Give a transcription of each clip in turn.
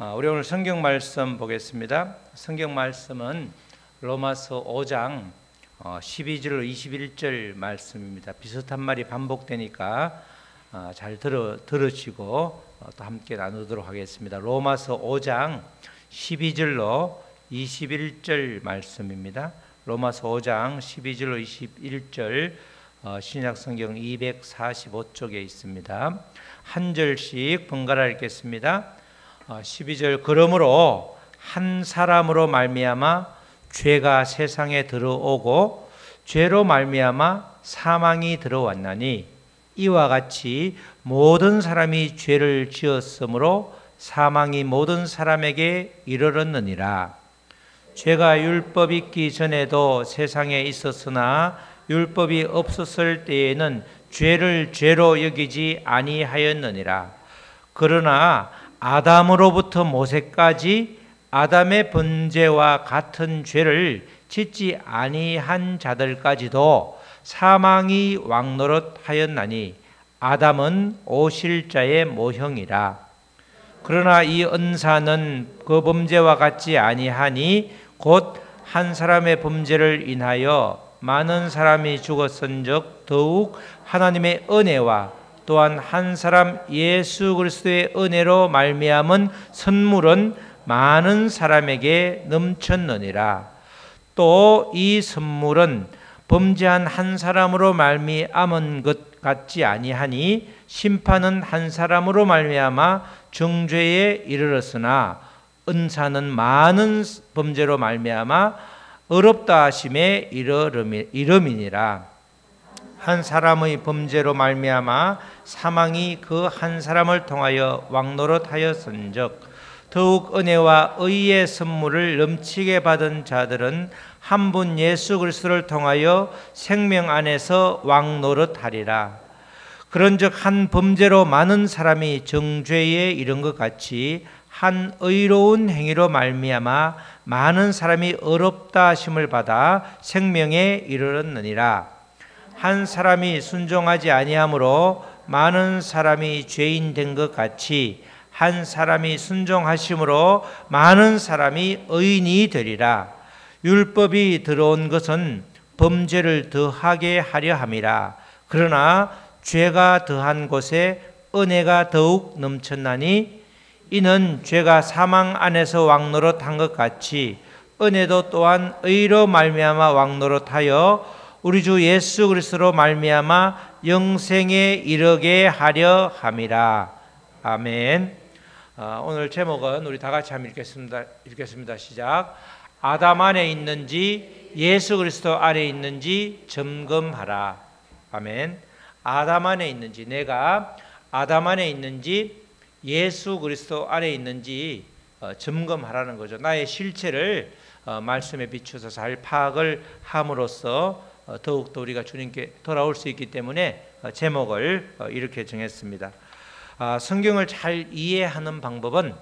우리 오늘 성경 말씀 보겠습니다. 성경 말씀은 로마서 5장 12절 21절 말씀입니다. 비슷한 말이 반복되니까 잘 들으시고 또 함께 나누도록 하겠습니다. 로마서 5장 12절로 21절 말씀입니다. 로마서 5장 12절로 21절 신약성경 245쪽에 있습니다. 한 절씩 번갈아 읽겠습니다. 12절 그러므로 한 사람으로 말미암아 죄가 세상에 들어오고 죄로 말미암아 사망이 들어왔나니 이와 같이 모든 사람이 죄를 지었으므로 사망이 모든 사람에게 이르렀느니라. 죄가 율법 있기 전에도 세상에 있었으나 율법이 없었을 때에는 죄를 죄로 여기지 아니하였느니라. 그러나 아담으로부터 모세까지 아담의 번제와 같은 죄를 짓지 아니한 자들까지도 사망이 왕노릇하였나니 아담은 오실자의 모형이라. 그러나 이 은사는 그 범죄와 같지 아니하니 곧 한 사람의 범죄를 인하여 많은 사람이 죽었은즉 더욱 하나님의 은혜와 또한 한 사람 예수 그리스도의 은혜로 말미암은 선물은 많은 사람에게 넘쳤느니라. 또 이 선물은 범죄한 한 사람으로 말미암은 것 같지 아니하니 심판은 한 사람으로 말미암아 정죄에 이르렀으나 은사는 많은 범죄로 말미암아 의롭다 하심에 이름이니라. 한 사람의 범죄로 말미암아 사망이 그 한 사람을 통하여 왕노릇하였은즉 더욱 은혜와 의의 선물을 넘치게 받은 자들은 한 분 예수 그리스도를 통하여 생명 안에서 왕노릇하리라. 그런즉 한 범죄로 많은 사람이 정죄에 이른 것 같이 한 의로운 행위로 말미암아 많은 사람이 의롭다 하심을 받아 생명에 이르렀느니라. 한 사람이 순종하지 아니하므로 많은 사람이 죄인 된 것 같이 한 사람이 순종하심으로 많은 사람이 의인이 되리라. 율법이 들어온 것은 범죄를 더하게 하려 함이라. 그러나 죄가 더한 곳에 은혜가 더욱 넘쳤나니 이는 죄가 사망 안에서 왕노릇한 것 같이 은혜도 또한 의로 말미암아 왕노릇하여 우리 주 예수 그리스도로 말미암아 영생에 이르게 하려 함이라. 아멘. 오늘 제목은 우리 다 같이 한번 읽겠습니다. 시작. 아담 안에 있는지 예수 그리스도 안에 있는지 점검하라. 아멘. 아담 안에 있는지, 내가 아담 안에 있는지 예수 그리스도 안에 있는지 점검하라는 거죠. 나의 실체를 말씀에 비추어서 잘 파악을 함으로써 더욱더 우리가 주님께 돌아올 수 있기 때문에 제목을 이렇게 정했습니다. 성경을 잘 이해하는 방법은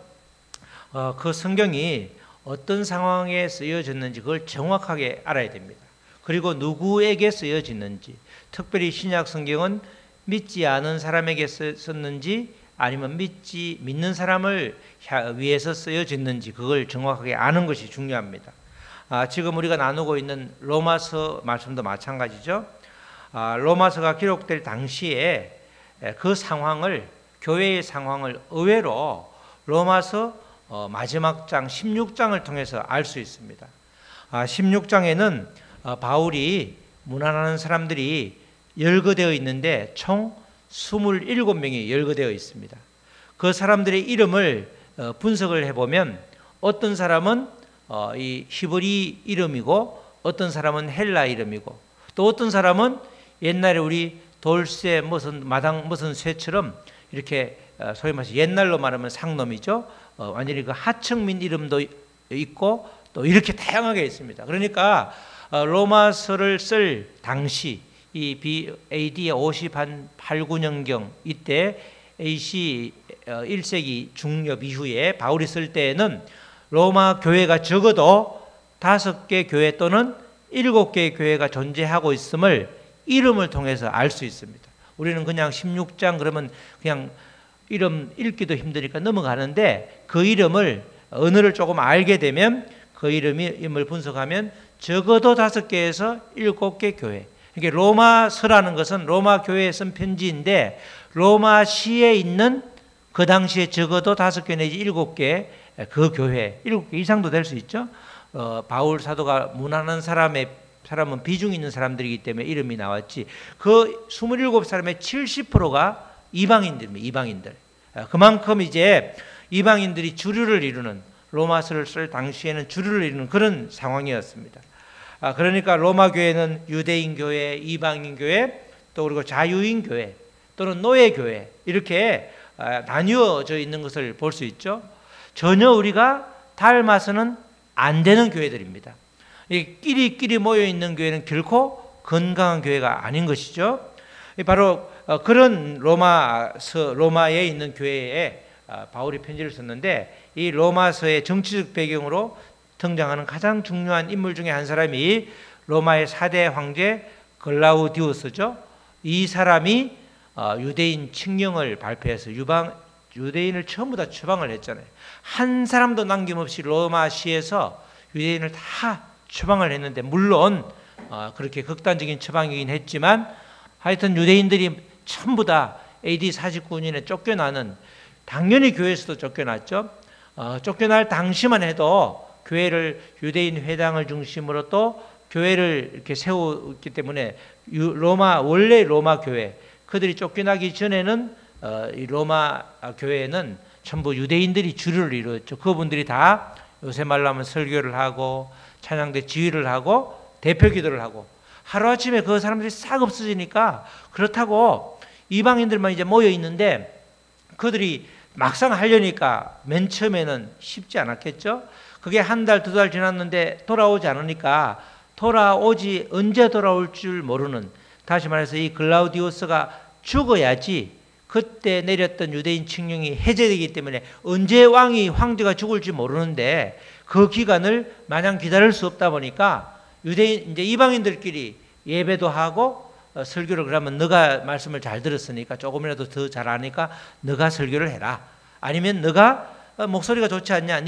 그 성경이 어떤 상황에 쓰여졌는지 그걸 정확하게 알아야 됩니다. 그리고 누구에게 쓰여졌는지, 특별히 신약 성경은 믿지 않은 사람에게 썼는지 아니면 믿는 사람을 위해서 쓰여졌는지 그걸 정확하게 아는 것이 중요합니다. 지금 우리가 나누고 있는 로마서 말씀도 마찬가지죠. 로마서가 기록될 당시에 그 상황을, 교회의 상황을 의외로 로마서 마지막 장 16장을 통해서 알 수 있습니다. 16장에는 바울이 문안하는 사람들이 열거되어 있는데 총 27명이 열거되어 있습니다. 그 사람들의 이름을 분석을 해보면 어떤 사람은 이 히브리 이름이고 어떤 사람은 헬라 이름이고 또 어떤 사람은 옛날에 우리 돌쇠 무슨 마당 무슨 쇠처럼 이렇게 소위 말해서 옛날로 말하면 상놈이죠. 완전히 그 하층민 이름도 있고 또 이렇게 다양하게 있습니다. 그러니까 로마서를 쓸 당시 이 AD 58, 9년경 이때 AC 1세기 중엽 이후에 바울이 쓸 때에는 로마 교회가 적어도 5개 교회 또는 7개의 교회가 존재하고 있음을 이름을 통해서 알 수 있습니다. 우리는 그냥 16장 그러면 그냥 이름 읽기도 힘드니까 넘어가는데 그 이름을 언어를 조금 알게 되면 그 이름을 분석하면 적어도 5개에서 7개 교회. 이게 로마서라는 것은 로마 교회에 쓴 편지인데 로마시에 있는 그 당시에 적어도 5개 내지 7개 그 교회, 7개 이상도 될 수 있죠. 바울 사도가 문안한 사람은 비중 있는 사람들이기 때문에 이름이 나왔지. 그 27사람의 70%가 이방인들입니다. 이방인들. 그만큼 이제 이방인들이 주류를 이루는, 로마서를 쓸 당시에는 주류를 이루는 그런 상황이었습니다. 그러니까 로마 교회는 유대인 교회, 이방인 교회, 또 그리고 자유인 교회 또는 노예 교회 이렇게 나뉘어져 있는 것을 볼 수 있죠. 전혀 우리가 닮아서는 안 되는 교회들입니다. 끼리끼리 모여 있는 교회는 결코 건강한 교회가 아닌 것이죠. 바로 그런 로마에 있는 교회에 바울이 편지를 썼는데 이 로마서의 정치적 배경으로 등장하는 가장 중요한 인물 중에 한 사람이 로마의 4대 황제 글라우디우스죠. 이 사람이 유대인 칙령을 발표해서 유대인을 전부 다 추방을 했잖아요. 한 사람도 남김없이 로마시에서 유대인을 다 추방을 했는데 물론 그렇게 극단적인 추방이긴 했지만 하여튼 유대인들이 전부 다 AD 49년에 쫓겨나는, 당연히 교회에서도 쫓겨났죠. 쫓겨날 당시만 해도 교회를 유대인 회당을 중심으로 또 교회를 이렇게 세웠기 때문에 원래 로마 교회 그들이 쫓겨나기 전에는 이 로마 교회는 전부 유대인들이 주류를 이루었죠. 그분들이 다 요새 말로 하면 설교를 하고 찬양대 지휘를 하고 대표 기도를 하고 하루아침에 그 사람들이 싹 없어지니까 그렇다고 이방인들만 이제 모여 있는데 그들이 막상 하려니까 맨 처음에는 쉽지 않았겠죠. 그게 한 달, 2달 지났는데 돌아오지 않으니까 언제 돌아올 줄 모르는, 다시 말해서 이 글라우디우스가 죽어야지 그때 내렸던 유대인 칙령이 해제되기 때문에 언제 황제가 죽을지 모르는데 그 기간을 마냥 기다릴 수 없다 보니까 이제 이방인들끼리 예배도 하고 설교를, 그러면 너가 말씀을 잘 들었으니까 조금이라도 더 잘 아니까 너가 설교를 해라. 아니면 너가 목소리가 좋지 않냐?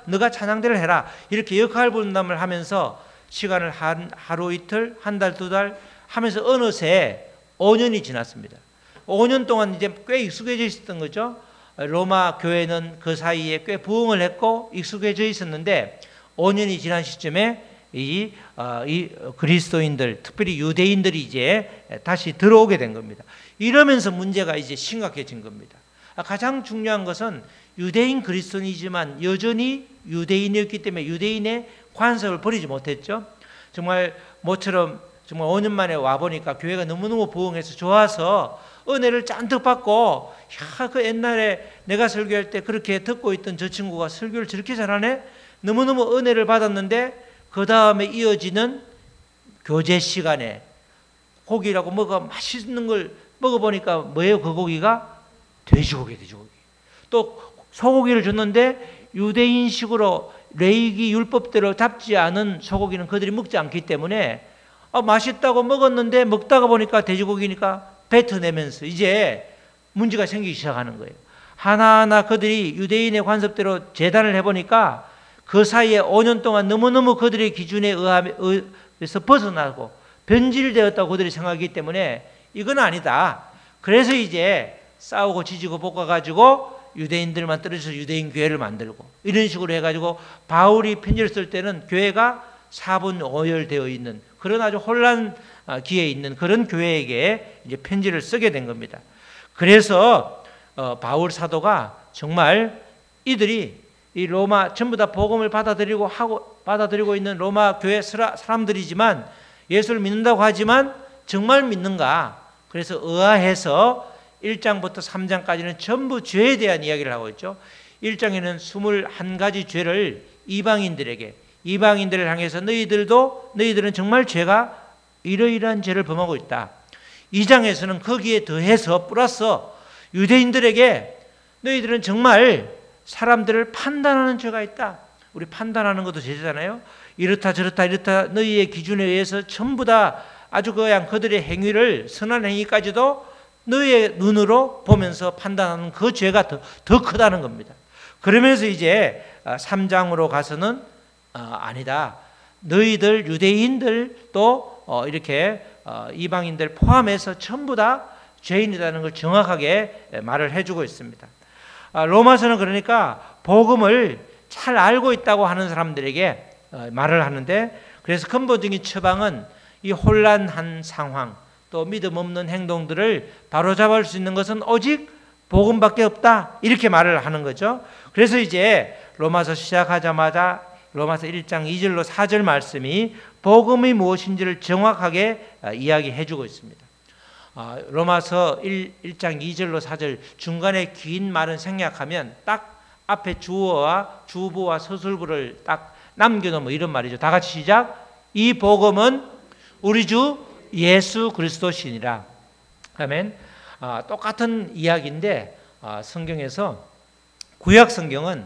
너가 찬양대를 해라. 이렇게 역할 분담을 하면서 시간을 하루 이틀, 한 달, 2달 하면서 어느새 5년이 지났습니다. 5년 동안 이제 꽤 익숙해져 있었던 거죠. 로마 교회는 그 사이에 꽤 부흥을 했고 익숙해져 있었는데 5년이 지난 시점에 이 그리스도인들, 특별히 유대인들이 이제 다시 들어오게 된 겁니다. 이러면서 문제가 이제 심각해진 겁니다. 가장 중요한 것은 유대인 그리스도인이지만 여전히 유대인이었기 때문에 유대인의 관습을 버리지 못했죠. 정말 모처럼 정말 5년 만에 와보니까 교회가 너무너무 부흥해서 좋아서 은혜를 잔뜩 받고, 그 옛날에 내가 설교할 때 그렇게 듣고 있던 저 친구가 설교를 저렇게 잘하네? 너무너무 은혜를 받았는데 그 다음에 이어지는 교제 시간에 고기라고 맛있는 걸 먹어보니까 뭐예요? 그 고기가 돼지고기. 또 소고기를 줬는데 유대인식으로 레위기 율법대로 잡지 않은 소고기는 그들이 먹지 않기 때문에 맛있다고 먹었는데 먹다가 보니까 돼지고기니까 뱉어내면서 이제 문제가 생기기 시작하는 거예요. 하나하나 그들이 유대인의 관습대로 재단을 해보니까 그 사이에 5년 동안 너무너무 그들의 기준에 의해서 벗어나고 변질되었다고 그들이 생각하기 때문에 이건 아니다. 그래서 이제 싸우고 지지고 볶아가지고 유대인들만 떨어져서 유대인 교회를 만들고 이런 식으로 해가지고 바울이 편지를 쓸 때는 교회가 4분 5열 있는 그런 아주 혼란기에 있는 그런 교회에게 이제 편지를 쓰게 된 겁니다. 그래서 바울 사도가 정말 이들이 이 로마 전부 다 복음을 받아들이고 있는 로마 교회 사람들이지만 예수를 믿는다고 하지만 정말 믿는가? 그래서 의아해서 1장부터 3장까지는 전부 죄에 대한 이야기를 하고 있죠. 1장에는 21가지 죄를 이방인들을 향해서 너희들은 정말 죄가 이러이러한 죄를 범하고 있다. 2장에서는 거기에 더해서 플러스 유대인들에게 너희들은 정말 사람들을 판단하는 죄가 있다. 우리 판단하는 것도 죄잖아요. 이렇다 너희의 기준에 의해서 전부 다 아주 그냥 그들의 행위를, 선한 행위까지도 너의 눈으로 보면서 판단하는 그 죄가 더 크다는 겁니다. 그러면서 이제 3장으로 가서는 아니다. 너희들 유대인들도 이렇게 이방인들 포함해서 전부 다 죄인이라는 걸 정확하게 말을 해주고 있습니다. 로마서는 그러니까 복음을 잘 알고 있다고 하는 사람들에게 말을 하는데, 그래서 근본적인 처방은 이 혼란한 상황 또 믿음 없는 행동들을 바로잡을 수 있는 것은 오직 복음밖에 없다, 이렇게 말을 하는 거죠. 그래서 이제 로마서 시작하자마자 로마서 1장 2절로 4절 말씀이 복음이 무엇인지를 정확하게 이야기해 주고 있습니다. 로마서 1장 2절로 4절 중간에 긴 말은 생략하면 딱 앞에 주어와 주보와 서술부를 딱 남겨놓으면 이런 말이죠. 다 같이 시작. 이 복음은 우리 주 예수 그리스도시니라. 아멘. 똑같은 이야기인데 성경에서 구약 성경은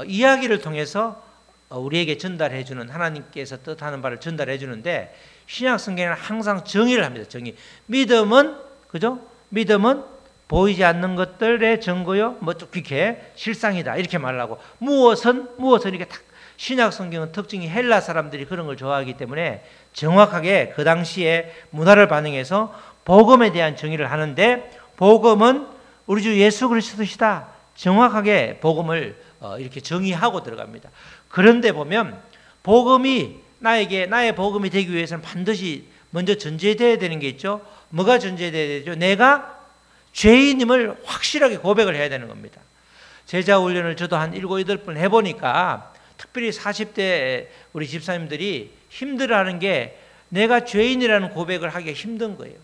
이야기를 통해서 우리에게 전달해 주는, 하나님께서 뜻하는 바를 전달해 주는데, 신약 성경에는 항상 정의를 합니다. 정의. 믿음은 그죠? 믿음은 보이지 않는 것들의 증거요, 뭐 이렇게 실상이다, 이렇게 말하고, 무엇은 이렇게 딱. 신약 성경은 특징이 헬라 사람들이 그런 걸 좋아하기 때문에 정확하게 그 당시에 문화를 반영해서 복음에 대한 정의를 하는데, 복음은 우리 주 예수 그리스도시다. 정확하게 복음을 이렇게 정의하고 들어갑니다. 그런데 보면 복음이 나의 복음이 되기 위해서는 반드시 먼저 전제되어야 되는 게 있죠. 뭐가 전제되어야 되죠? 내가 죄인임을 확실하게 고백을 해야 되는 겁니다. 제자 훈련을 저도 한 7, 8번 해보니까 특별히 40대 우리 집사님들이 힘들어하는 게 내가 죄인이라는 고백을 하기가 힘든 거예요.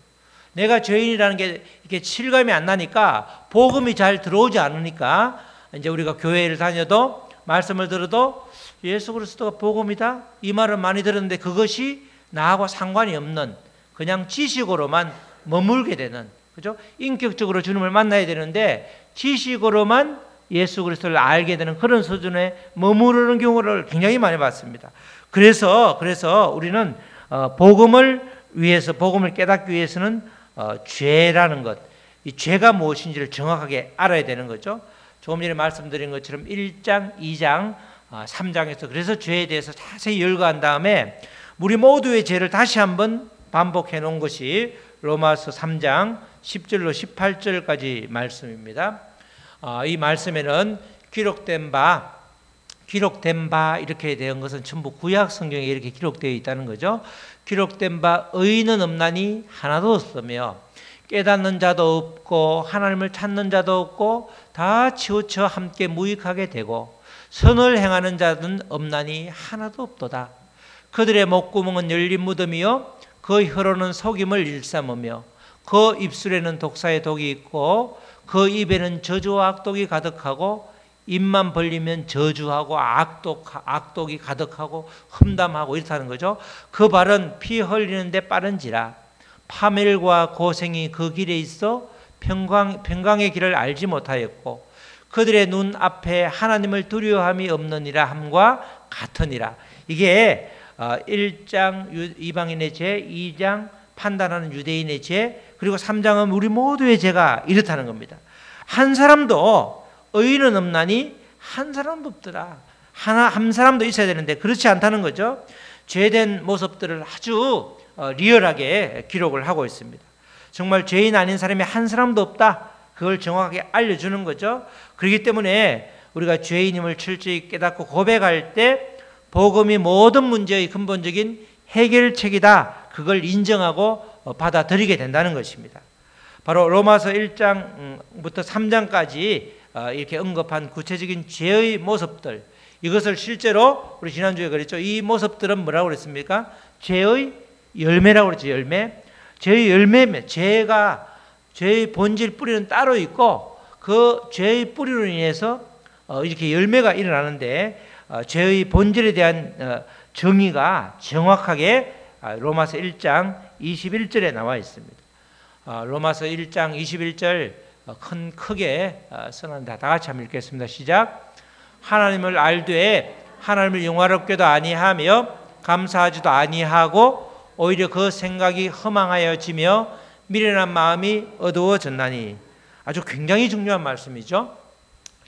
내가 죄인이라는 게 이렇게 실감이 안 나니까, 복음이 잘 들어오지 않으니까, 이제 우리가 교회를 다녀도 말씀을 들어도 예수 그리스도가 복음이다, 이 말은 많이 들었는데 그것이 나하고 상관이 없는, 그냥 지식으로만 머물게 되는, 그죠? 인격적으로 주님을 만나야 되는데 지식으로만 예수 그리스도를 알게 되는 그런 수준에 머무르는 경우를 굉장히 많이 봤습니다. 그래서 우리는 복음을 위해서, 복음을 깨닫기 위해서는 죄라는 것, 이 죄가 무엇인지를 정확하게 알아야 되는 거죠. 조금 전에 말씀드린 것처럼 1장, 2장, 3장에서 그래서 죄에 대해서 자세히 열거한 다음에 우리 모두의 죄를 다시 한번 반복해 놓은 것이 로마서 3장 10절로 18절까지 말씀입니다. 이 말씀에는 기록된 바 이렇게 된 것은 전부 구약 성경에 이렇게 기록되어 있다는 거죠. 기록된 바 의인은 없나니 하나도 없으며 깨닫는 자도 없고 하나님을 찾는 자도 없고 다 치우쳐 함께 무익하게 되고 선을 행하는 자는 없나니 하나도 없도다. 그들의 목구멍은 열린 무덤이요 그 혀로는 속임을 일삼으며 그 입술에는 독사의 독이 있고 그 입에는 저주와 악독이 가득하고 입만 벌리면 저주하고 악독이 가득하고 험담하고 이렇다는 거죠. 그 발은 피 흘리는데 빠른지라 파멸과 고생이 그 길에 있어 평강의 길을 알지 못하였고 그들의 눈 앞에 하나님을 두려워함이 없느니라 함과 같으니라. 이게 1장 이방인의 죄, 2장 판단하는 유대인의 죄, 그리고 3장은 우리 모두의 죄가 이렇다는 겁니다. 한 사람도 의인은 없나니 한 사람도 없더라. 한 사람도 있어야 되는데 그렇지 않다는 거죠. 죄된 모습들을 아주 리얼하게 기록을 하고 있습니다. 정말 죄인 아닌 사람이 한 사람도 없다. 그걸 정확하게 알려주는 거죠. 그렇기 때문에 우리가 죄인임을 철저히 깨닫고 고백할 때 복음이 모든 문제의 근본적인 해결책이다. 그걸 인정하고 받아들이게 된다는 것입니다. 바로 로마서 1장부터 3장까지 이렇게 언급한 구체적인 죄의 모습들, 이것을 실제로 우리 지난주에 그랬죠. 이 모습들은 뭐라고 그랬습니까? 죄의 열매라고 그랬죠. 열매. 죄의 열매면 죄의 본질 뿌리는 따로 있고 그 죄의 뿌리로 인해서 이렇게 열매가 일어나는데 죄의 본질에 대한 정의가 정확하게 로마서 1장 21절에 나와 있습니다. 로마서 1장 21절 크게 써놨는데 다 같이 한번 읽겠습니다. 시작. 하나님을 알되 하나님을 영화롭게도 아니하며 감사하지도 아니하고 오히려 그 생각이 허망하여지며 미련한 마음이 어두워졌나니. 아주 굉장히 중요한 말씀이죠.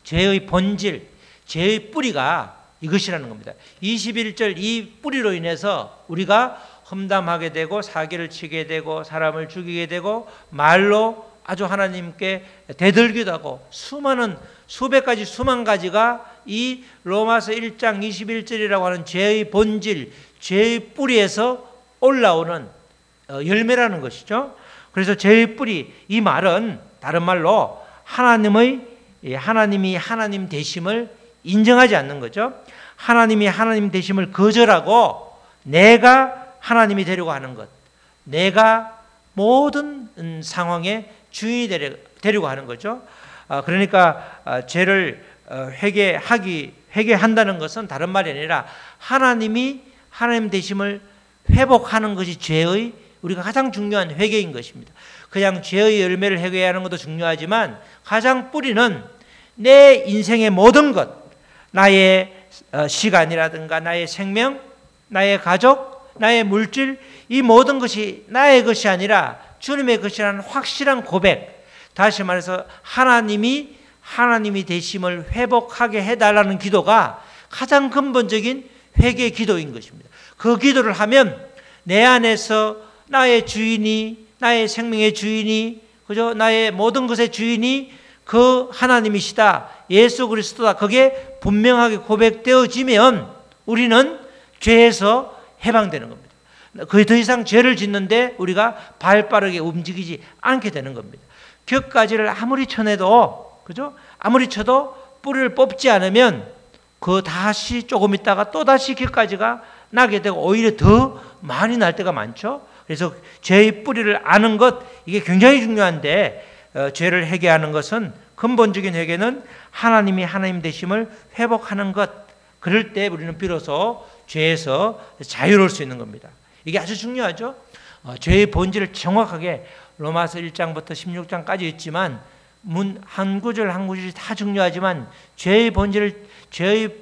죄의 본질, 죄의 뿌리가 이것이라는 겁니다. 21절 이 뿌리로 인해서 우리가 험담하게 되고 사기를 치게 되고 사람을 죽이게 되고 말로 아주 하나님께 대들기도 하고 수많은 수백 가지 수만 가지가 이 로마서 1장 21절이라고 하는 죄의 본질, 죄의 뿌리에서 올라오는 열매라는 것이죠. 그래서 죄의 뿌리, 이 말은 다른 말로 하나님이 하나님 되심을 인정하지 않는 거죠. 하나님이 하나님 되심을 거절하고 내가 하나님이 되려고 하는 것, 내가 모든 상황의 주인이 되려고 하는 거죠. 그러니까 죄를 회개한다는 것은 다른 말이 아니라 하나님이 하나님 되심을 회복하는 것이 죄의 우리가 가장 중요한 회개인 것입니다. 그냥 죄의 열매를 회개하는 것도 중요하지만 가장 뿌리는 내 인생의 모든 것, 나의 시간이라든가 나의 생명, 나의 가족, 나의 물질, 이 모든 것이 나의 것이 아니라 주님의 것이라는 확실한 고백, 다시 말해서 하나님이 되심을 회복하게 해달라는 기도가 가장 근본적인 회개 기도인 것입니다. 그 기도를 하면 내 안에서 나의 주인이, 나의 생명의 주인이, 그죠? 나의 모든 것의 주인이 그 하나님이시다, 예수 그리스도다, 그게 분명하게 고백되어지면 우리는 죄에서 해방되는 겁니다. 거의 더 이상 죄를 짓는데 우리가 발 빠르게 움직이지 않게 되는 겁니다. 격가지를 아무리 쳐내도, 그죠? 아무리 쳐도 뿌리를 뽑지 않으면 그 다시 조금 있다가 또 다시 격가지가 나게 되고 오히려 더 많이 날 때가 많죠. 그래서 죄의 뿌리를 아는 것, 이게 굉장히 중요한데 죄를 회개하는 것은, 근본적인 회개는 하나님이 하나님 되심을 회복하는 것, 그럴 때 우리는 비로소 죄에서 자유로울 수 있는 겁니다. 이게 아주 중요하죠. 죄의 본질을 정확하게 로마서 1장부터 16장까지 있지만 한 구절 한 구절이 다 중요하지만 죄의 본질을, 죄의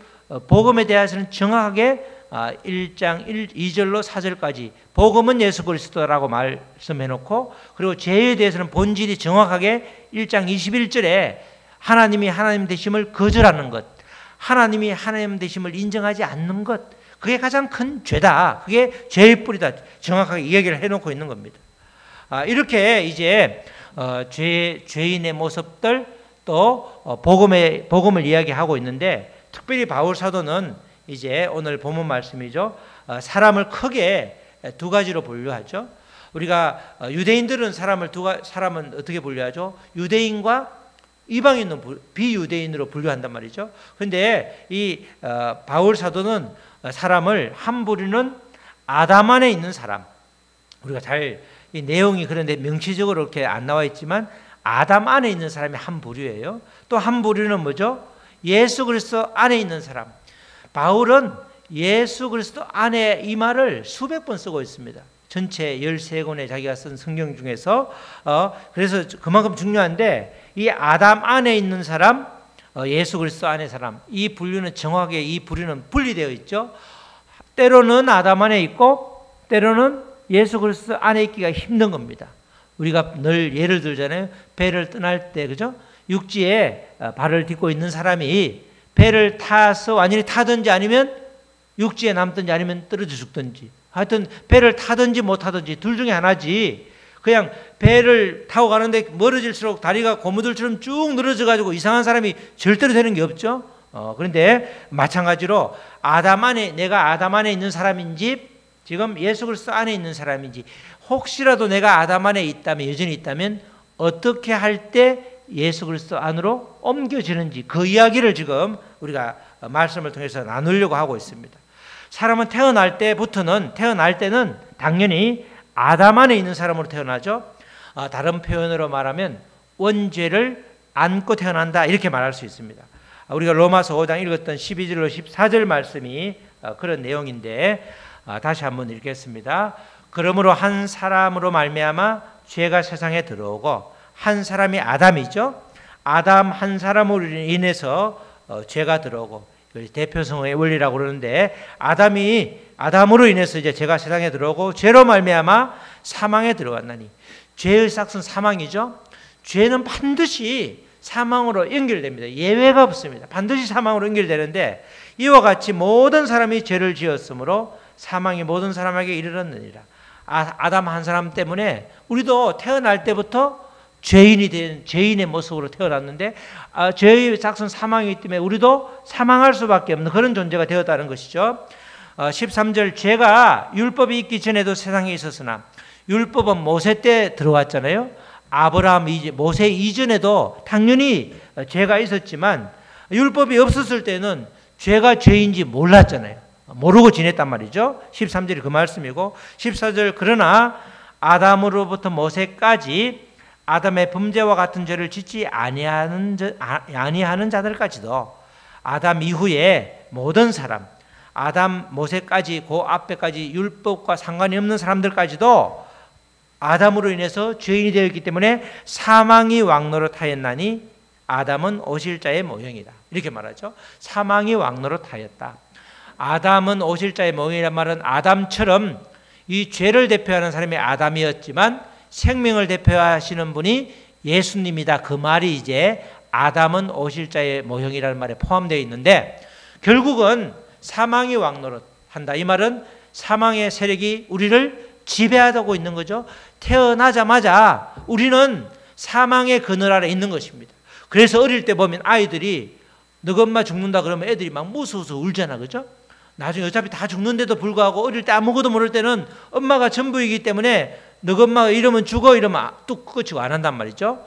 복음에 대해서는 정확하게 1장 2절로 4절까지 복음은 예수 그리스도라고 말씀해놓고, 그리고 죄에 대해서는 본질이 정확하게 1장 21절에 하나님이 하나님 되심을 거절하는 것, 하나님이 하나님 되심을 인정하지 않는 것, 그게 가장 큰 죄다, 그게 죄의 뿌리다, 정확하게 이야기를 해놓고 있는 겁니다. 이렇게 이제 죄인의 모습들, 또 복음을 이야기하고 있는데, 특별히 바울 사도는 이제 오늘 본문 말씀이죠. 사람을 크게 두 가지로 분류하죠. 우리가 유대인들은 사람은 어떻게 분류하죠? 유대인과 이방인은 비유대인으로 분류한단 말이죠. 그런데 이 바울 사도는 사람을 한 부류는 아담 안에 있는 사람, 우리가 잘 이 내용이 그런데 명시적으로 이렇게 안 나와 있지만 아담 안에 있는 사람이 한 부류예요. 또 한 부류는 뭐죠? 예수 그리스도 안에 있는 사람. 바울은 예수 그리스도 안에 이 말을 수백 번 쓰고 있습니다. 전체 13권의 자기가 쓴 성경 중에서. 그래서 그만큼 중요한데, 이 아담 안에 있는 사람, 예수 그리스도 안에 사람, 이 분류는 정확하게, 이 부류는 분리되어 있죠. 때로는 아담 안에 있고 때로는 예수 그리스도 안에 있기가 힘든 겁니다. 우리가 늘 예를 들잖아요. 배를 떠날 때, 그죠? 육지에 발을 딛고 있는 사람이 배를 타서 완전히 타든지 아니면 육지에 남든지 아니면 떨어져 죽든지, 하여튼 배를 타든지 못 타든지 둘 중에 하나지, 그냥 배를 타고 가는데 멀어질수록 다리가 고무줄처럼 쭉 늘어져 가지고 이상한 사람이 절대로 되는 게 없죠. 그런데 마찬가지로 내가 아담 안에 있는 사람인지 지금 예수 그리스도 안에 있는 사람인지, 혹시라도 내가 아담 안에 있다면, 여전히 있다면 어떻게 할 때 예수 그리스도 안으로 옮겨지는지, 그 이야기를 지금 우리가 말씀을 통해서 나누려고 하고 있습니다. 사람은 태어날 때는 당연히 아담 안에 있는 사람으로 태어나죠. 다른 표현으로 말하면 원죄를 안고 태어난다, 이렇게 말할 수 있습니다. 우리가 로마서 5장 읽었던 12절로 14절 말씀이 그런 내용인데, 다시 한번 읽겠습니다. 그러므로 한 사람으로 말미암아 죄가 세상에 들어오고, 한 사람이 아담이죠. 아담 한 사람으로 인해서 죄가 들어오고, 대표성의 원리라고 그러는데 아담으로 인해서 이제 죄가 세상에 들어오고 죄로 말미암아 사망에 들어갔나니 죄의 삭은 사망이죠. 죄는 반드시 사망으로 연결됩니다. 예외가 없습니다. 반드시 사망으로 연결되는데 이와 같이 모든 사람이 죄를 지었으므로 사망이 모든 사람에게 이르렀느니라. 아담 한 사람 때문에 우리도 태어날 때부터 죄인이 된 죄인의 모습으로 태어났는데 죄의 삭은 사망이기 때문에 우리도 사망할 수밖에 없는 그런 존재가 되었다는 것이죠. 13절 죄가 율법이 있기 전에도 세상에 있었으나 율법은 모세 때 들어왔잖아요. 아브라함 모세 이전에도 당연히 죄가 있었지만 율법이 없었을 때는 죄가 죄인지 몰랐잖아요. 모르고 지냈단 말이죠. 13절이 그 말씀이고 14절 그러나 아담으로부터 모세까지 아담의 범죄와 같은 죄를 짓지 아니하는 자들까지도 아담 이후에 모든 사람 아담 모세까지 그 앞에까지 율법과 상관이 없는 사람들까지도 아담으로 인해서 죄인이 되었기 때문에 사망이 왕노릇하였나니 아담은 오실 자의 모형이다. 이렇게 말하죠. 사망이 왕노릇하였다. 아담은 오실 자의 모형이란 말은 아담처럼 이 죄를 대표하는 사람이 아담이었지만 생명을 대표하시는 분이 예수님이다. 그 말이 이제 아담은 오실 자의 모형이라는 말에 포함되어 있는데 결국은 사망이 왕노릇한다. 이 말은 사망의 세력이 우리를 지배하고 있는 거죠. 태어나자마자 우리는 사망의 그늘 아래 있는 것입니다. 그래서 어릴 때 보면 아이들이 너희 엄마 죽는다 그러면 애들이 막 무서워서 울잖아. 그죠? 나중에 어차피 다 죽는데도 불구하고 어릴 때 아무것도 모를 때는 엄마가 전부이기 때문에 너희 엄마가 이러면 죽어 이러면 뚝 끝이고 안 한단 말이죠.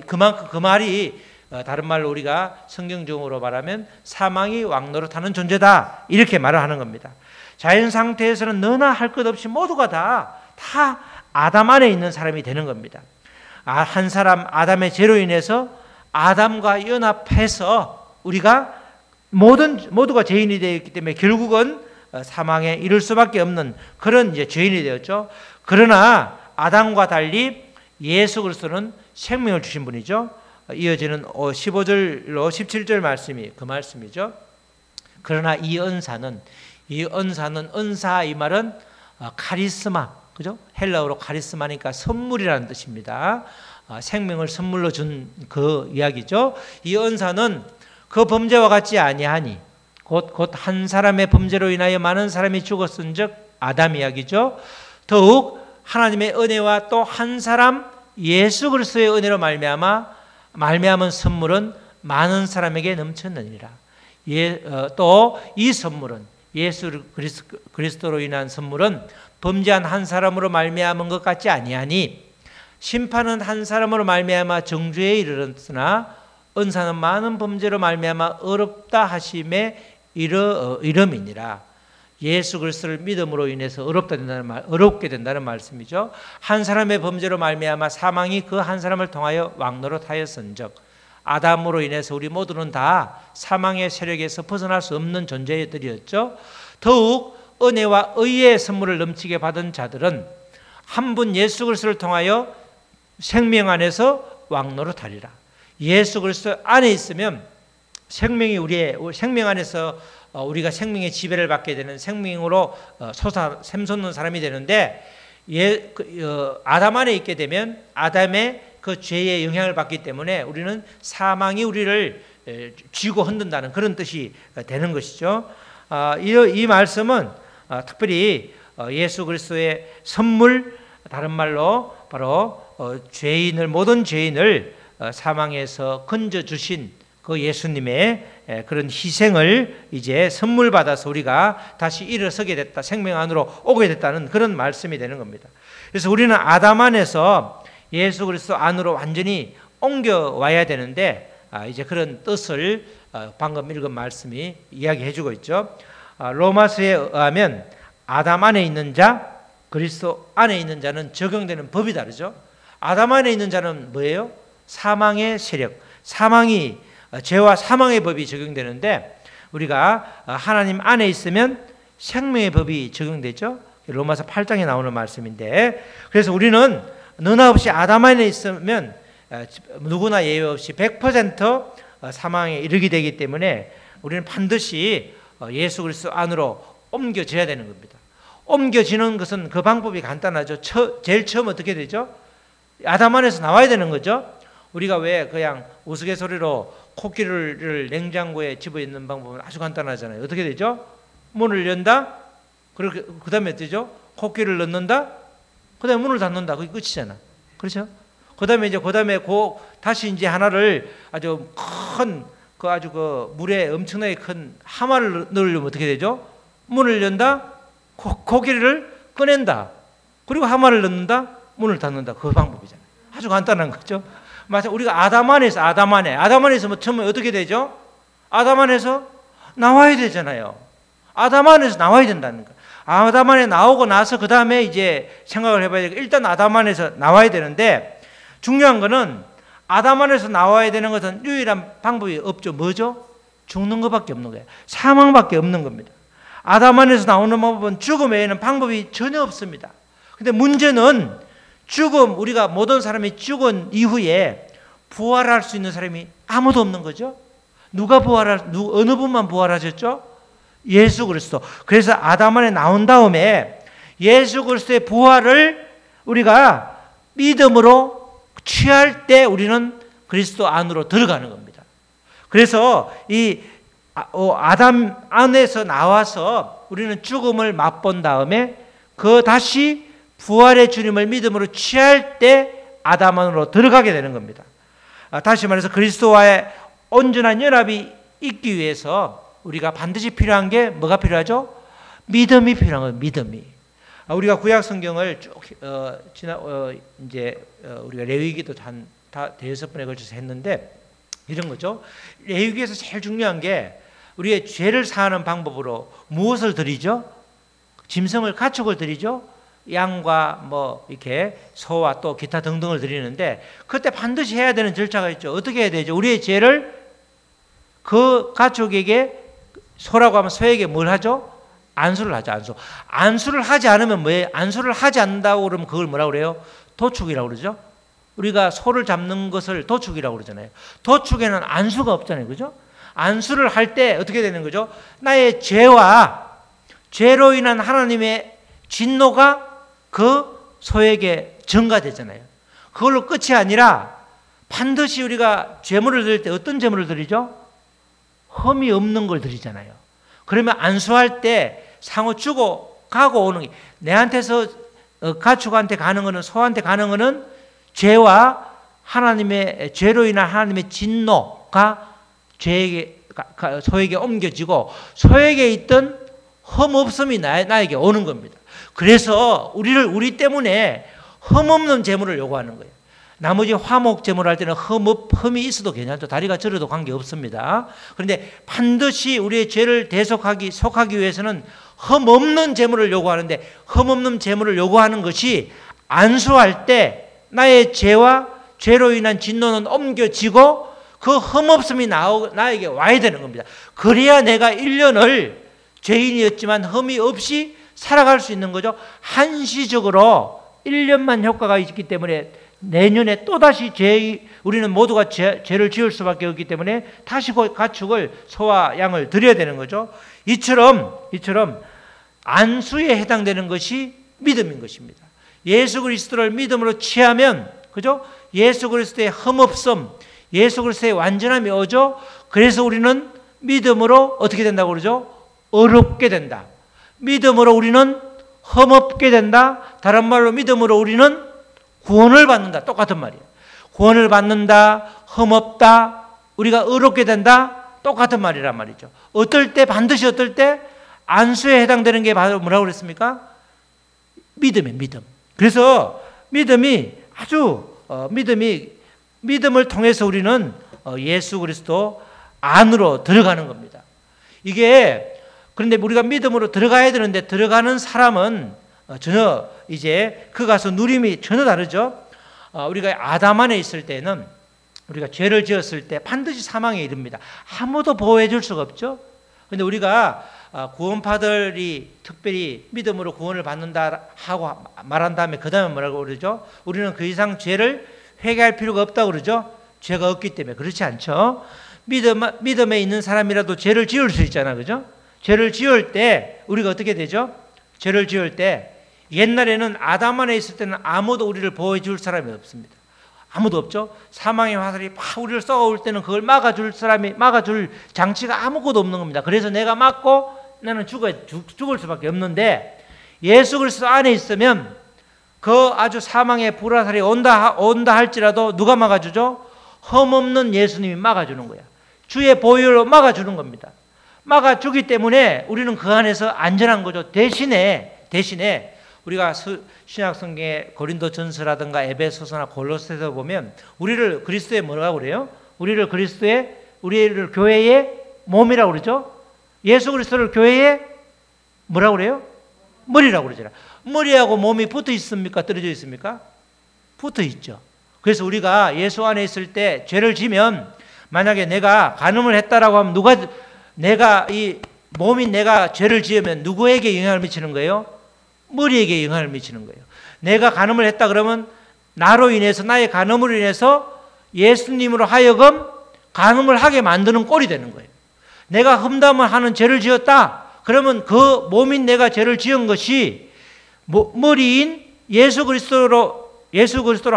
그만큼 그 말이 다른 말로 우리가 성경적으로 말하면 사망이 왕노릇하는 존재다 이렇게 말을 하는 겁니다. 자연 상태에서는 너나 할 것 없이 모두가 다 아담 안에 있는 사람이 되는 겁니다. 한 사람 아담의 죄로 인해서 아담과 연합해서 우리가 모두가 죄인이 되었기 때문에 결국은 사망에 이를 수밖에 없는 그런 이제 죄인이 되었죠. 그러나 아담과 달리 예수 그리스도는 생명을 주신 분이죠. 이어지는 15절로 17절 말씀이 그 말씀이죠. 그러나 이 은사는 은사 이 말은 카리스마, 그죠? 헬라어로 카리스마니까 선물이라는 뜻입니다. 생명을 선물로 준 그 이야기죠. 이 은사는 그 범죄와 같지 아니하니 곧 한 사람의 범죄로 인하여 많은 사람이 죽었은즉 아담 이야기죠. 더욱 하나님의 은혜와 또 한 사람 예수 그리스도의 은혜로 말미암은 선물은 많은 사람에게 넘쳤느니라. 또 이 선물은 예수 그리스도로 인한 선물은 범죄한 한 사람으로 말미암은 것 같지 아니하니 심판은 한 사람으로 말미암아 정죄에 이르렀으나 은사는 많은 범죄로 말미암아 어렵다 하심에 이름이니라. 예수 그리스도를 믿음으로 인해서 어렵게 된다는 말씀이죠. 한 사람의 범죄로 말미암아 사망이 그 한 사람을 통하여 왕노릇하였은즉 아담으로 인해서 우리 모두는 다 사망의 세력에서 벗어날 수 없는 존재들이었죠. 더욱 은혜와 의의 선물을 넘치게 받은 자들은 한 분 예수 그리스도를 통하여 생명 안에서 왕노릇하리라. 예수 그리스도 안에 있으면 우리의 생명 안에서 우리가 생명의 지배를 받게 되는 생명으로 샘솟는 사람이 되는데 아담 안에 있게 되면 아담의 그 죄의 영향을 받기 때문에 우리는 사망이 우리를 쥐고 흔든다는 그런 뜻이 되는 것이죠. 이 말씀은 특별히 예수 그리스도의 선물, 다른 말로 바로 모든 죄인을 사망에서 건져주신 그 예수님의 그런 희생을 이제 선물 받아서 우리가 다시 일어서게 됐다, 생명 안으로 오게 됐다는 그런 말씀이 되는 겁니다. 그래서 우리는 아담 안에서 예수 그리스도 안으로 완전히 옮겨와야 되는데 이제 그런 뜻을 방금 읽은 말씀이 이야기해 주고 있죠. 로마서에 의하면 아담 안에 있는 자, 그리스도 안에 있는 자는 적용되는 법이 다르죠. 아담 안에 있는 자는 뭐예요? 사망의 세력, 죄와 사망의 법이 적용되는데 우리가 하나님 안에 있으면 생명의 법이 적용되죠. 로마서 8장에 나오는 말씀인데, 그래서 우리는 너나 없이 아담 안에 있으면 누구나 예외 없이 100% 사망에 이르게 되기 때문에 우리는 반드시 예수 그리스도 안으로 옮겨져야 되는 겁니다. 옮겨지는 것은 그 방법이 간단하죠. 제일 처음 어떻게 되죠? 아담 안에서 나와야 되는 거죠. 우리가 왜 그냥 우스갯소리로 코끼리를 냉장고에 집어넣는 방법은 아주 간단하잖아요. 어떻게 되죠? 문을 연다. 그 다음에 어떻죠? 코끼리를 넣는다. 그 다음에 문을 닫는다. 그게 끝이잖아. 그렇죠? 그 다음에 다시 이제 하나를 아주 큰, 물에 엄청나게 큰 하마를 넣으려면 어떻게 되죠? 문을 연다. 고기를 꺼낸다. 그리고 하마를 넣는다. 문을 닫는다. 그 방법이잖아요. 아주 간단한 거죠. 마찬가지로 우리가 아담 안에서 처음에 어떻게 되죠? 아담 안에서 나와야 되잖아요. 아담 안에서 나와야 된다는 거. 아담 안에 나오고 나서 그 다음에 이제 생각을 해봐야 되고, 일단 아담 안에서 나와야 되는데, 중요한 거는 아담 안에서 나와야 되는 것은 유일한 방법이 없죠. 뭐죠? 죽는 것밖에 없는 거예요. 사망밖에 없는 겁니다. 아담 안에서 나오는 방법은 죽음 외에는 방법이 전혀 없습니다. 근데 문제는 우리가 모든 사람이 죽은 이후에 부활할 수 있는 사람이 아무도 없는 거죠. 어느 분만 부활하셨죠? 예수 그리스도. 그래서 아담 안에 나온 다음에 예수 그리스도의 부활을 우리가 믿음으로 취할 때 우리는 그리스도 안으로 들어가는 겁니다. 그래서 이 아담 안에서 나와서 우리는 죽음을 맛본 다음에 다시 부활의 주님을 믿음으로 취할 때 아담 안으로 들어가게 되는 겁니다. 다시 말해서 그리스도와의 온전한 연합이 있기 위해서 우리가 반드시 필요한 게 뭐가 필요하죠? 믿음이 필요한 거예요. 믿음이. 우리가 구약 성경을 쭉 우리가 레위기도 다 대여섯 번에 걸쳐서 했는데 이런 거죠. 레위기에서 제일 중요한 게 우리의 죄를 사하는 방법으로 무엇을 드리죠? 짐승을 가축을 드리죠. 양과 이렇게 소와 또 기타 등등을 드리는데 그때 반드시 해야 되는 절차가 있죠. 어떻게 해야 되죠? 우리의 죄를 그 가축에게, 소라고 하면 소에게 뭘 하죠? 안수를 하죠. 안수를 하지 않으면 뭐예요? 안수를 하지 않는다고 그러면 그걸 뭐라고 그래요? 도축이라고 그러죠. 우리가 소를 잡는 것을 도축이라고 그러잖아요. 도축에는 안수가 없잖아요. 그죠? 안수를 할 때 어떻게 되는 거죠? 나의 죄로 인한 하나님의 진노가 그 소에게 전가되잖아요. 그걸로 끝이 아니라 반드시 우리가 제물을 드릴 때 어떤 제물을 드리죠? 흠이 없는 걸 드리잖아요. 그러면 안수할 때 상호 주고 가고 오는 게, 내한테서 가축한테 가는 거는, 소한테 가는 거는 죄와 하나님의 죄로 인한 하나님의 진노가 소에게 옮겨지고 소에게 있던 흠 없음이 나에게 오는 겁니다. 그래서 우리 때문에 흠 없는 제물을 요구하는 거예요. 나머지 화목 제물할 때는 흠이 있어도 괜찮죠. 다리가 저려도 관계없습니다. 그런데 반드시 우리의 죄를 속하기 위해서는 흠 없는 제물을 요구하는데, 흠 없는 제물을 요구하는 것이 안수할 때 나의 죄로 인한 진노는 옮겨지고 그 흠 없음이 나에게 와야 되는 겁니다. 그래야 내가 1년을 죄인이었지만 흠이 없이 살아갈 수 있는 거죠. 한시적으로 1년만 효과가 있기 때문에 내년에 또다시 우리는 모두가 죄를 지을 수밖에 없기 때문에 다시 가축을, 소와 양을 드려야 되는 거죠. 이처럼 안수에 해당되는 것이 믿음인 것입니다. 예수 그리스도를 믿음으로 취하면, 그죠? 예수 그리스도의 흠없음, 예수 그리스도의 완전함이 오죠. 그래서 우리는 믿음으로 어떻게 된다고 그러죠? 어렵게 된다. 믿음으로 우리는 흠없게 된다. 다른 말로 믿음으로 우리는 구원을 받는다. 똑같은 말이에요. 구원을 받는다, 흠없다, 우리가 의롭게 된다, 똑같은 말이란 말이죠. 반드시 어떨 때 안수에 해당되는 게 바로 뭐라고 그랬습니까? 믿음이에요. 믿음. 그래서 믿음을 통해서 우리는 예수 그리스도 안으로 들어가는 겁니다. 그런데 우리가 믿음으로 들어가야 되는데, 들어가는 사람은 전혀 이제 그 가서 누림이 전혀 다르죠. 우리가 아담 안에 있을 때는, 우리가 죄를 지었을 때 반드시 사망에 이릅니다. 아무도 보호해 줄 수가 없죠. 그런데 우리가 구원파들이 특별히 믿음으로 구원을 받는다 하고 말한 다음에 그 다음에 뭐라고 그러죠? 우리는 그 이상 죄를 회개할 필요가 없다고 그러죠. 죄가 없기 때문에. 그렇지 않죠. 믿음에 있는 사람이라도 죄를 지을 수 있잖아, 그죠? 죄를 지을 때 우리가 어떻게 되죠? 죄를 지을 때 옛날에는 아담 안에 있을 때는 아무도 우리를 보호해줄 사람이 없습니다. 아무도 없죠. 사망의 화살이 막 우리를 쏘아올 때는 그걸 막아줄 장치가 아무것도 없는 겁니다. 그래서 내가 맞고 나는 죽을 수밖에 없는데, 예수 그리스도 안에 있으면 그 아주 사망의 불화살이 온다 할지라도 누가 막아주죠? 흠없는 예수님이 막아주는 거야. 주의 보혈로 막아주는 겁니다. 막아주기 때문에 우리는 그 안에서 안전한 거죠. 대신에 우리가 신약 성경의 고린도 전서라든가 에베소서나 골로새서 보면 우리를 그리스도의 뭐라고 그래요? 우리를 교회의 몸이라고 그러죠. 예수 그리스도를 교회의 뭐라고 그래요? 머리라고 그러잖아요. 머리하고 몸이 붙어 있습니까? 떨어져 있습니까? 붙어 있죠. 그래서 우리가 예수 안에 있을 때 죄를 지면, 만약에 내가 간음을 했다라고 하면 내가 죄를 지으면 누구에게 영향을 미치는 거예요? 머리에게 영향을 미치는 거예요. 내가 간음을 했다 그러면 나로 인해서, 나의 간음으로 인해서 예수님으로 하여금 간음을 하게 만드는 꼴이 되는 거예요. 내가 험담을 하는 죄를 지었다 그러면 그 몸인 내가 죄를 지은 것이 머리인 예수 그리스도로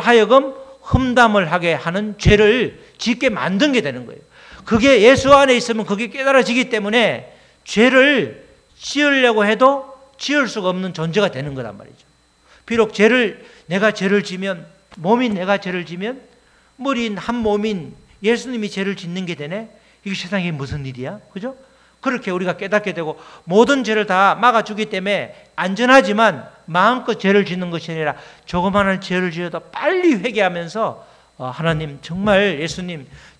하여금 험담을 하게 하는 죄를 짓게 만든 게 되는 거예요. 그게 예수 안에 있으면 그게 깨달아지기 때문에 죄를 지으려고 해도 지을 수가 없는 존재가 되는 거란 말이죠. 비록 내가 죄를 지면, 몸인 내가 죄를 지면 머리인 한 몸인 예수님이 죄를 짓는 게 되네. 이게 세상에 무슨 일이야? 그죠? 그렇게 우리가 깨닫게 되고 모든 죄를 다 막아주기 때문에 안전하지만 마음껏 죄를 짓는 것이 아니라 조그마한 죄를 지어도 빨리 회개하면서 하나님 정말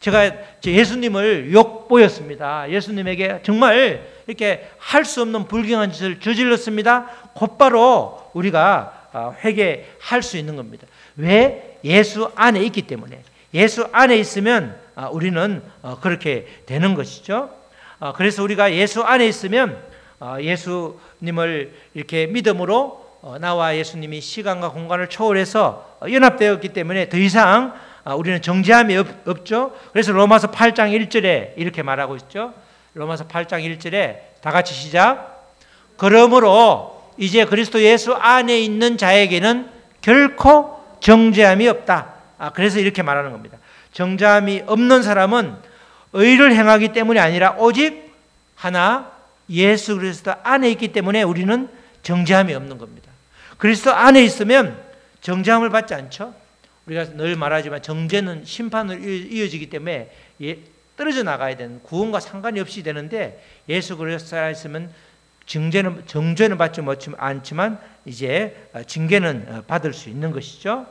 제가 예수님을 욕보였습니다. 예수님에게 정말 이렇게 할 수 없는 불경한 짓을 저질렀습니다. 곧바로 우리가 회개할 수 있는 겁니다. 왜? 예수 안에 있기 때문에. 예수 안에 있으면 우리는 그렇게 되는 것이죠. 그래서 우리가 예수 안에 있으면 예수님을 이렇게 믿음으로 나와 예수님이 시간과 공간을 초월해서 연합되었기 때문에 더 이상 우리는 정죄함이 없죠. 그래서 로마서 8장 1절에 이렇게 말하고 있죠. 로마서 8장 1절에 다 같이 시작. 그러므로 이제 그리스도 예수 안에 있는 자에게는 결코 정죄함이 없다. 그래서 이렇게 말하는 겁니다. 정죄함이 없는 사람은 의를 행하기 때문이 아니라 오직 하나 예수 그리스도 안에 있기 때문에 우리는 정죄함이 없는 겁니다. 그리스도 안에 있으면 정죄함을 받지 않죠. 우리가 늘 말하지만 정죄는 심판으로 이어지기 때문에 떨어져 나가야 되는, 구원과 상관이 없이 되는데 예수 그리스도 안에 있으면 정죄는 받지 않지만 이제 징계는 받을 수 있는 것이죠.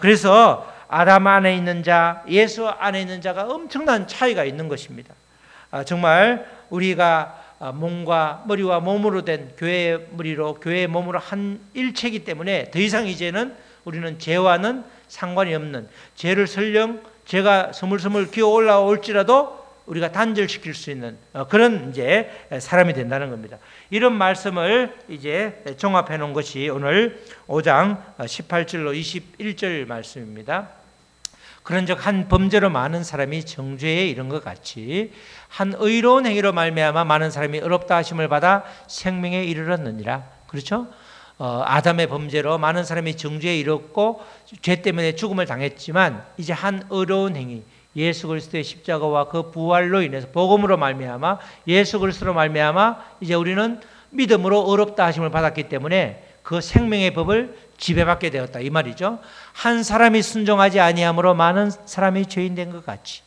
그래서 아담 안에 있는 자, 예수 안에 있는 자가 엄청난 차이가 있는 것입니다. 정말 우리가 머리와 몸으로 된 교회의 몸으로 한 일체이기 때문에 더 이상 이제는 우리는 죄와는 상관이 없는, 죄가 스물스물 기어 올라올지라도 우리가 단절시킬 수 있는 그런 이제 사람이 된다는 겁니다. 이런 말씀을 이제 종합해 놓은 것이 오늘 5장 18절로 21절 말씀입니다. 그런즉 한 범죄로 많은 사람이 정죄에 이른 것 같이 한 의로운 행위로 말미암아 많은 사람이 의롭다 하심을 받아 생명에 이르렀느니라. 그렇죠? 아담의 범죄로 많은 사람이 정죄에 이르렀고 죄 때문에 죽음을 당했지만 이제 한 의로운 행위, 예수 그리스도의 십자가와 그 부활로 인해서 복음으로 말미암아 예수 그리스도로 말미암아 이제 우리는 믿음으로 의롭다 하심을 받았기 때문에 그 생명의 법을 지배받게 되었다 이 말이죠. 한 사람이 순종하지 아니함으로 많은 사람이 죄인 된 것 같이,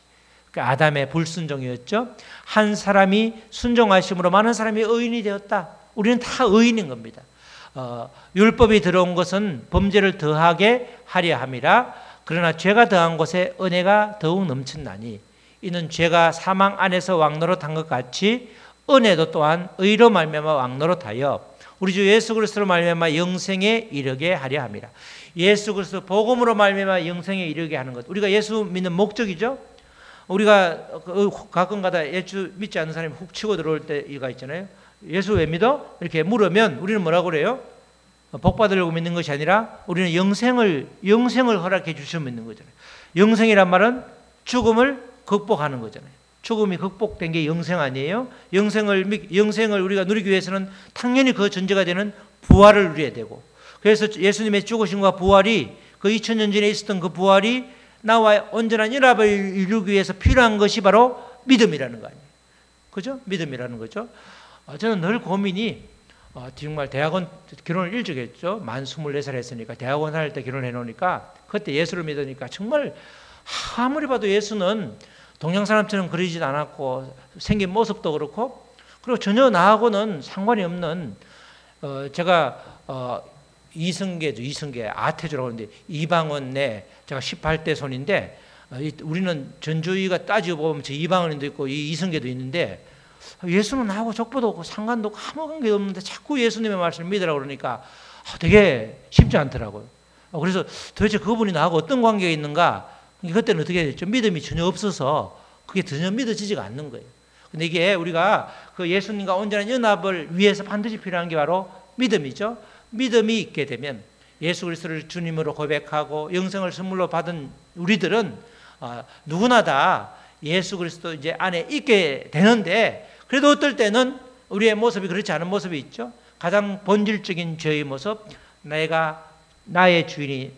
그러니까 아담의 불순종이었죠. 한 사람이 순종하심으로 많은 사람이 의인이 되었다. 우리는 다 의인인 겁니다. 율법이 들어온 것은 범죄를 더하게 하려 함이라. 그러나 죄가 더한 곳에 은혜가 더욱 넘친다니 이는 죄가 사망 안에서 왕노릇한 것 같이 은혜도 또한 의로 말미암아 왕노릇하여 우리 주 예수 그리스도로 말미암아 영생에 이르게 하려 함이라. 예수 그리스도 복음으로 말미암아 영생에 이르게 하는 것, 우리가 예수 믿는 목적이죠. 우리가 가끔가다 예수 믿지 않는 사람이 훅 치고 들어올 때가 있잖아요. 예수 왜 믿어? 이렇게 물으면 우리는 뭐라고 그래요? 복 받으려고 믿는 것이 아니라 우리는 영생을 허락해 주시면 믿는 거잖아요. 영생이란 말은 죽음을 극복하는 거잖아요. 죽음이 극복된 게 영생 아니에요? 영생을 우리가 누리기 위해서는 당연히 그 전제가 되는 부활을 누려야 되고, 그래서 예수님의 죽으심과 부활이, 그 2000년 전에 있었던 그 부활이 나와 온전한 연합을 이루기 위해서 필요한 것이 바로 믿음이라는 거 아니에요? 그죠? 믿음이라는 거죠. 저는 늘 고민이, 정말 대학원 결혼을 일찍 했죠. 만 24살 했으니까 대학원 할 때 결혼해 놓으니까, 그때 예수를 믿으니까 정말 아무리 봐도 예수는 동양 사람처럼 그러진 않았고, 생긴 모습도 그렇고, 그리고 전혀 나하고는 상관이 없는, 제가 이승계 아태주라고 하는데, 이방원네 제가 18대 손인데, 우리는 전주희가 따지고 보면 저 이방원도 있고 이 이승계도 있는데, 예수는 나하고 족보도 없고 상관도 없고 아무 관계도 없는데 자꾸 예수님의 말씀을 믿으라고 그러니까 되게 쉽지 않더라고요. 그래서 도대체 그분이 나하고 어떤 관계가 있는가, 그때는 어떻게 됐죠? 믿음이 전혀 없어서 그게 전혀 믿어지지가 않는 거예요. 근데 이게 우리가 그 예수님과 온전한 연합을 위해서 반드시 필요한 게 바로 믿음이죠. 믿음이 있게 되면, 예수 그리스도를 주님으로 고백하고 영생을 선물로 받은 우리들은 누구나 다 예수 그리스도 이제 안에 있게 되는데, 그래도 어떨 때는 우리의 모습이 그렇지 않은 모습이 있죠. 가장 본질적인 죄의 모습, 나의 주인이,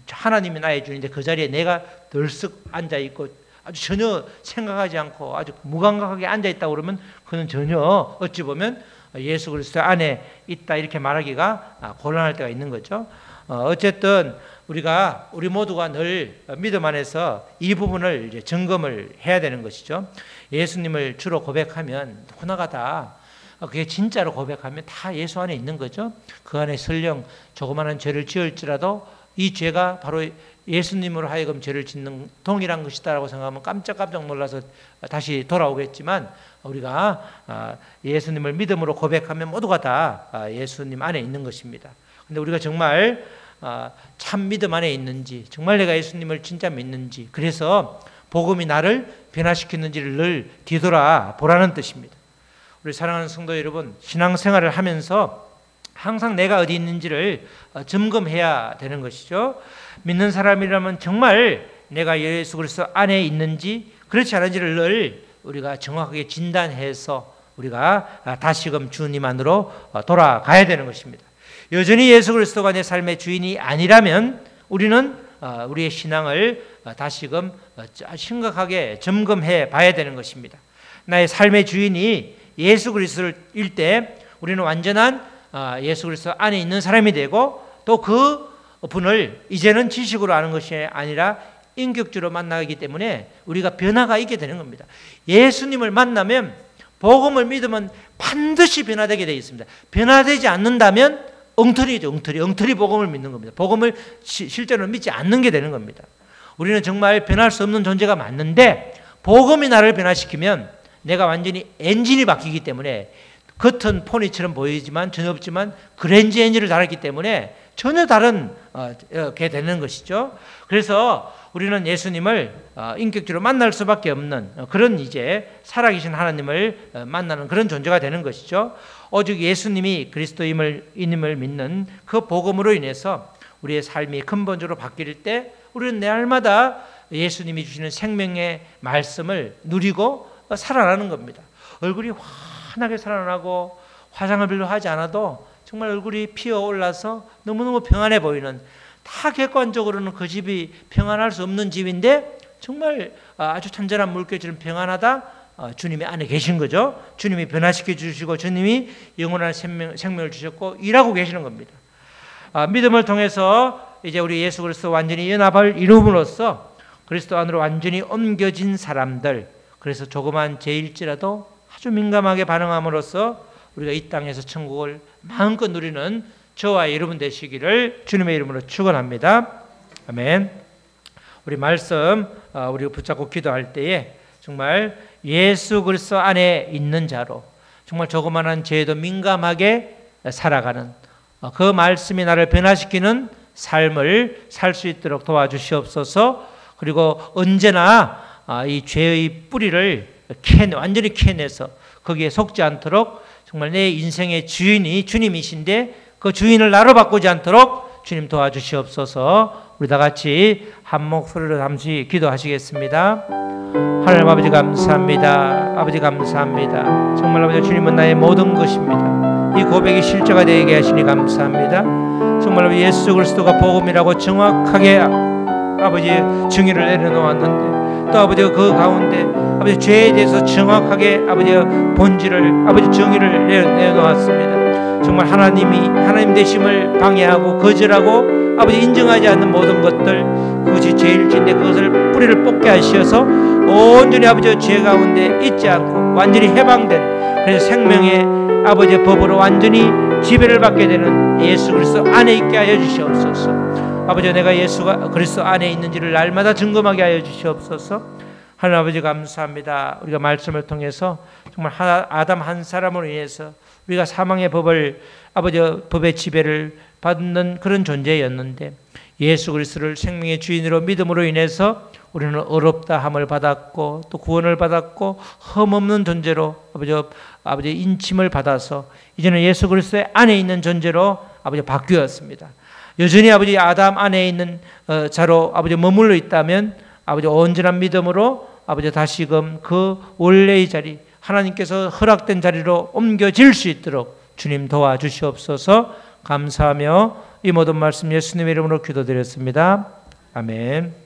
하나님이 나의 주인인데 그 자리에 내가 덜썩 앉아 있고 아주 전혀 생각하지 않고 아주 무감각하게 앉아 있다고 그러면, 그는 전혀 어찌 보면 예수 그리스도 안에 있다 이렇게 말하기가 곤란할 때가 있는 거죠. 어쨌든 우리 모두가 늘 믿음 안에서 이 부분을 이제 점검을 해야 되는 것이죠. 예수님을 주로 고백하면 누구나가 다, 그게 진짜로 고백하면 다 예수 안에 있는 거죠. 그 안에 설령 조그마한 죄를 지을지라도 이 죄가 바로 예수님으로 하여금 죄를 짓는 동일한 것이다라고 생각하면 깜짝깜짝 놀라서 다시 돌아오겠지만, 우리가 예수님을 믿음으로 고백하면 모두가 다 예수님 안에 있는 것입니다. 근데 우리가 정말 참 믿음 안에 있는지, 정말 내가 예수님을 진짜 믿는지, 그래서 복음이 나를 변화시켰는지를 늘 뒤돌아 보라는 뜻입니다. 우리 사랑하는 성도 여러분, 신앙생활을 하면서 항상 내가 어디 있는지를 점검해야 되는 것이죠. 믿는 사람이라면 정말 내가 예수 그리스도 안에 있는지 그렇지 않은지를 늘 우리가 정확하게 진단해서 우리가 다시금 주님 안으로 돌아가야 되는 것입니다. 여전히 예수 그리스도가 내 삶의 주인이 아니라면 우리는 우리의 신앙을 다시금 심각하게 점검해 봐야 되는 것입니다. 나의 삶의 주인이 예수 그리스도일 때 우리는 완전한 예수 그리스도 안에 있는 사람이 되고, 또 그 분을 이제는 지식으로 아는 것이 아니라 인격적으로 만나기 때문에 우리가 변화가 있게 되는 겁니다. 예수님을 만나면, 복음을 믿으면 반드시 변화되게 되어 있습니다. 변화되지 않는다면 엉터리죠. 엉터리 복음을 믿는 겁니다. 복음을 실제로 믿지 않는 게 되는 겁니다. 우리는 정말 변할 수 없는 존재가 맞는데, 복음이 나를 변화시키면 내가 완전히 엔진이 바뀌기 때문에, 겉은 포니처럼 보이지만 전혀 없지만 그랜저 엔진을 달았기 때문에 전혀 다른 게 되는 것이죠. 그래서 우리는 예수님을 인격적으로 만날 수밖에 없는 그런 이제 살아계신 하나님을 만나는 그런 존재가 되는 것이죠. 오직 예수님이 그리스도임을 믿는 그 복음으로 인해서 우리의 삶이 근본적으로 바뀔 때, 우리는 날마다 예수님이 주시는 생명의 말씀을 누리고 살아나는 겁니다. 얼굴이 환하게 살아나고 화장을 별로 하지 않아도 정말 얼굴이 피어올라서 너무너무 평안해 보이는, 다 객관적으로는 그 집이 평안할 수 없는 집인데 정말 아주 천전한 물결처럼 평안하다, 주님이 안에 계신 거죠. 주님이 변화시켜 주시고 주님이 영원한 생명을 주셨고 일하고 계시는 겁니다. 믿음을 통해서 이제 우리 예수 그리스도 완전히 연합을 이루므로써 그리스도 안으로 완전히 옮겨진 사람들, 그래서 조그만 죄일지라도 아주 민감하게 반응함으로써 우리가 이 땅에서 천국을 마음껏 누리는 저와 여러분 되시기를 주님의 이름으로 축원합니다. 아멘. 우리 말씀 우리 붙잡고 기도할 때에 정말 예수 그리스도 안에 있는 자로 정말 조그마한 죄에도 민감하게 살아가는 그 말씀이 나를 변화시키는 삶을 살 수 있도록 도와주시옵소서. 그리고 언제나 이 죄의 뿌리를 완전히 캐내서 거기에 속지 않도록 정말 내 인생의 주인이 주님이신데 그 주인을 나로 바꾸지 않도록 주님 도와주시옵소서. 우리 다 같이 한 목소리로 잠시 기도하시겠습니다. 하나님 아버지 감사합니다. 아버지 감사합니다. 정말 아버지 주님은 나의 모든 것입니다. 이 고백이 실제가 되게 하시니 감사합니다. 정말 아버지 예수 그리스도가 복음이라고 정확하게 아버지 정의를 내려놓았는데 또 아버지 그 가운데 아버지 죄에 대해서 정확하게 아버지 본질을 아버지 정의를 내려놓았습니다. 정말 하나님 되심을 방해하고 거절하고 아버지 인정하지 않는 모든 것들 그것이 죄일진데 그것을 뿌리를 뽑게 하셔서 온전히 아버지 죄 가운데 있지 않고 완전히 해방된 그래서 생명의 아버지 법으로 완전히 지배를 받게 되는 예수 그리스도 안에 있게 하여 주시옵소서. 아버지 내가 예수가 그리스도 안에 있는지를 날마다 증거하게 하여 주시옵소서. 하나님 아버지 감사합니다. 우리가 말씀을 통해서 정말 아담 한 사람으로 인해서 우리가 사망의 법을 아버지 법의 지배를 받는 그런 존재였는데 예수 그리스도를 생명의 주인으로 믿음으로 인해서 우리는 어렵다함을 받았고 또 구원을 받았고 흠없는 존재로 아버지 인침을 받아서 이제는 예수 그리스도의 안에 있는 존재로 아버지 바뀌었습니다. 여전히 아버지 아담 안에 있는 자로 아버지 머물러 있다면 아버지 온전한 믿음으로 아버지 다시금 그 원래의 자리 하나님께서 허락된 자리로 옮겨질 수 있도록 주님 도와주시옵소서. 감사하며 이 모든 말씀 예수님의 이름으로 기도드렸습니다. 아멘.